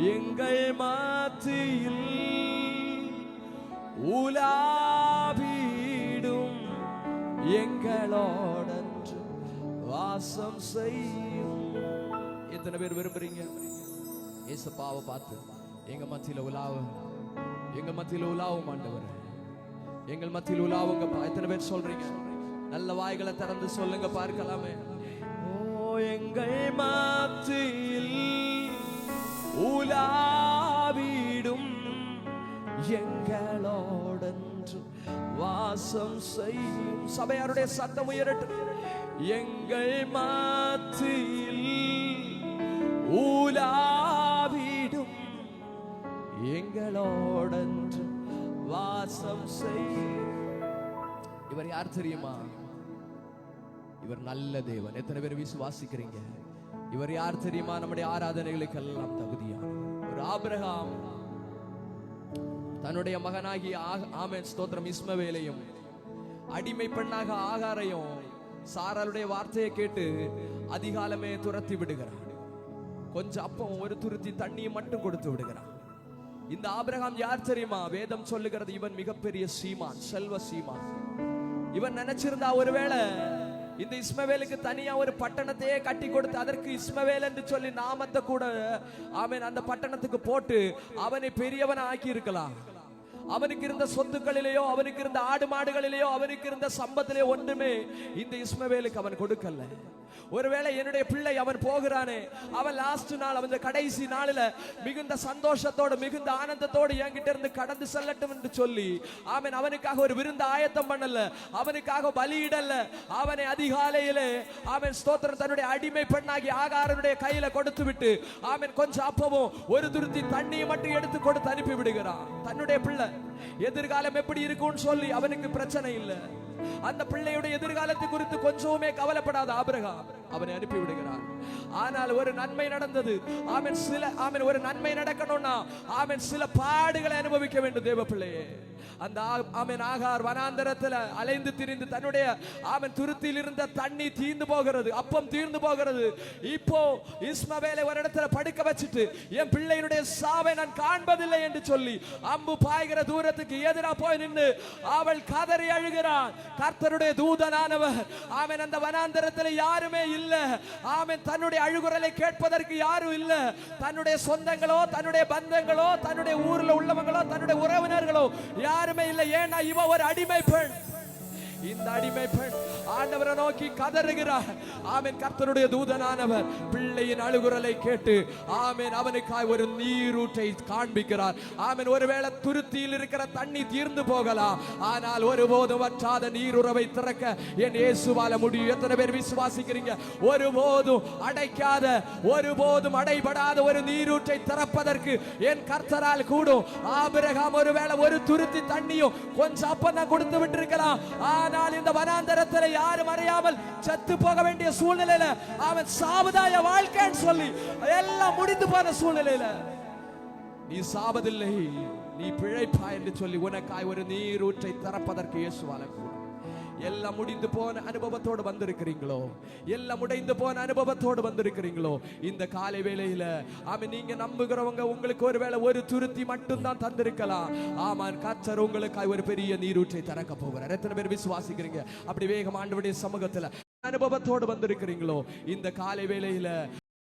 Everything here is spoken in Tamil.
எங்கள் மத்தியில் உலாவிடும் எங்களோடன்று வாசம் செய்யும். எத்தனை பேர் விரும்புறீங்க ஏசப்பாவை பார்த்து எங்க மத்தியில உலாவும் ஆண்டவர், எங்கள் மத்தியில் உலாவுங்கப்பா? எத்தனை பேர் சொல்றீங்க? நல்ல வாய்களை திறந்து சொல்லுங்க பார்க்கலாமே. ஓ எங்கள் மத்தியில் உலாவிடும் எங்களோடன்று வாசம் செய்யும். சபையாருடைய சத்தம் உயரட்டும். எங்கள் மத்தியில் உலாவிடும் எங்களோடன்று வாசம் செய்யும். இவர் யார் தெரியுமா? இவர் நல்ல தேவன். எத்தனை பேர் விசுவாசிக்கிறீங்க? இவர் யார் தெரியுமா? நம்முடைய ஆராதனைகளுக்கு எல்லாம் தகுதியான ஒரு ஆபிரகாம் தன்னுடைய மகனாகி ஆமென் ஸ்தோத்திரம் இஸ்மவேலையும் அடிமை பெண்ணாக ஆகாரையும் சாராளுடைய வார்த்தையை கேட்டு அதிகாலமே துரத்தி விடுகிறார். கொஞ்சம் அப்பம் ஒரு துருத்தி தண்ணியை மட்டும் கொடுத்து விடுகிறார். இந்த ஆபிரகாம் யார் தெரியுமா? வேதம் சொல்லுகிறது இவன் மிகப்பெரிய சீமான், செல்வ சீமான். இவன் நினைச்சிருந்தா ஒருவேளை இந்த இஸ்மவேலுக்கு தனியா ஒரு பட்டணத்தையே கட்டி கொடுத்து அதற்கு இஸ்மவேல் என்று சொல்லி நாமத்தை கூட ஆமென் அந்த பட்டணத்துக்கு போட்டு அவனை பெரியவன் ஆக்கி இருக்கலாம். அவனுக்கு இருந்த சொத்துக்களிலேயோ, அவனுக்கு இருந்த ஆடு மாடுகளிலேயோ, அவனுக்கு இருந்த சம்பத்திலேயோ ஒன்றுமே இந்த இஸ்மவேலுக்கு அவன் கொடுக்கல. ஒருவேளை என்னுடைய பிள்ளை அவன் போகிறானே, அவன் லாஸ்ட் நாள், அவன் கடைசி நாளில் மிகுந்த சந்தோஷத்தோடு மிகுந்த ஆனந்தத்தோடு என்கிட்ட இருந்து கடந்து செல்லட்டும் என்று சொல்லி அவன் அவனுக்காக ஒரு விருந்து ஆயத்தம் பண்ணல, அவனுக்காக பலியிடல. அவனை அதிகாலையிலே அவன் ஸ்தோத்திரம் தன்னுடைய அடிமை பெண்ணாகி ஆகாரனுடைய கையில கொடுத்து விட்டு அவன் கொஞ்சம் அப்பவும் ஒரு துருத்தி தண்ணியை மட்டும் எடுத்து கொடுத்து அனுப்பி விடுகிறான். தன்னுடைய பிள்ளை எதிர்காலம் எப்படி இருக்கும்னு சொல்லி அவனுக்கு பிரச்சனை இல்லை. அந்த பிள்ளையுடைய எதிர்காலத்தை குறித்து கொஞ்சமே கவலைப்படாத ஆபிரகாம் அவனை அனுப்பி விடுகிறார். ஆனால் ஒரு நன்மை நடந்தது. ஆமென் ஒரு நன்மை நடக்கணும்னா ஆமென் சில பாடுகளை அனுபவிக்க வேண்டும் தேவ பிள்ளையே. அந்த ஆமென் ஆகார் வனாந்தரத்தில் அலைந்து திரிந்து தன்னுடைய ஆமென் துருத்தியில் இருந்த தண்ணி தீர்ந்து போகிறது, அப்பம் தீர்ந்து போகிறது. இப்போ இஸ்மவேலை ஒரு இடத்துல படுக்க வச்சுட்டு என் பிள்ளையினுடைய சாவை நான் காண்பதில்லை என்று சொல்லி அம்பு பாய்கிற தூரத்துக்கு எதிராக போய் நின்று அவள் கதறி அழுகிறான். கர்த்தருடைய தூதனானவர் ஆமென் அந்த வனாந்தரத்தில் யாருமே இல்ல. ஆமென் தன்னுடைய அழுகுரலை கேட்பதற்கு யாரும் இல்ல. தன்னுடைய சொந்தங்களோ, தன்னுடைய பந்தங்களோ, தன்னுடைய ஊர்ல உள்ளவங்களோ, தன்னுடைய உறவினர்களோ யாருமே இல்லை. ஏன்னா இவ ஒரு அடிமை பெண். இந்த அடிமை பெண் ஆண்டவரை நோக்கி கதறுகிறார். ஆமென் கர்த்தருடைய தூதனானவர் பிள்ளையின் அழுகுரலை கேட்டு ஆமென் அவனுக்காய் ஒரு நீரூற்றை காண்பிக்கிறார். ஆமென் ஒருவேளை துருத்தியில் இருக்கிற தண்ணி தீர்ந்து போகலாம், ஆனால் ஒருபோதும் வற்றாத நீருறவை திறக்க என் இயேசுவால முடியும். எத்தனை பேர் விசுவாசிக்கிறீங்க? ஒருபோதும் அடைக்காத, ஒருபோதும் அடைபடாத ஒரு நீரூற்றை திறப்பதற்கு என் கர்த்தரால் கூடும். ஆபிரகாம் ஒருவேளை ஒரு துருத்தி தண்ணியும் கொஞ்சம் அப்பதான் கொடுத்து விட்டிருக்கலாம். ஆனால் இந்த வனாந்தரத்தில் யாரும் அறியாமல் செத்து போக வேண்டிய சூழ்நிலையில அவன் சாவதாய வாழ்க்கைன்னு சொல்லி எல்லாம் முடிந்து போன சூழ்நிலையில நீ சாவதில்லை, நீ பிழைப்பாய் என்று சொல்லி உனக்காய் ஒரு நீரூற்றை திறப்பதற்கு இயேசுவால கூடும். எல்லாம் முடிந்து போன அனுபவத்தோடு வந்திருக்கிறீங்களோ? எல்லாம் உடைந்து போன அனுபவத்தோடு வந்திருக்கிறீங்களோ? இந்த காலை வேளையில ஆமென் நீங்க நம்புகிறவங்க உங்களுக்கு ஒருவேளை ஒரு துருத்தி மட்டும் தான் தந்திருக்கலாம். ஆமான் கர்த்தர் உங்களுக்காய் ஒரு பெரிய நீரூற்றை திறக்க போகிறார். எத்தனை பேர் விசுவாசிக்கிறீங்க? அப்படி வேகம் ஆண்டவருடைய சமூகத்துல அனுபவத்தோடு வந்திருக்கிறீங்களோ? இந்த காலை வேளையில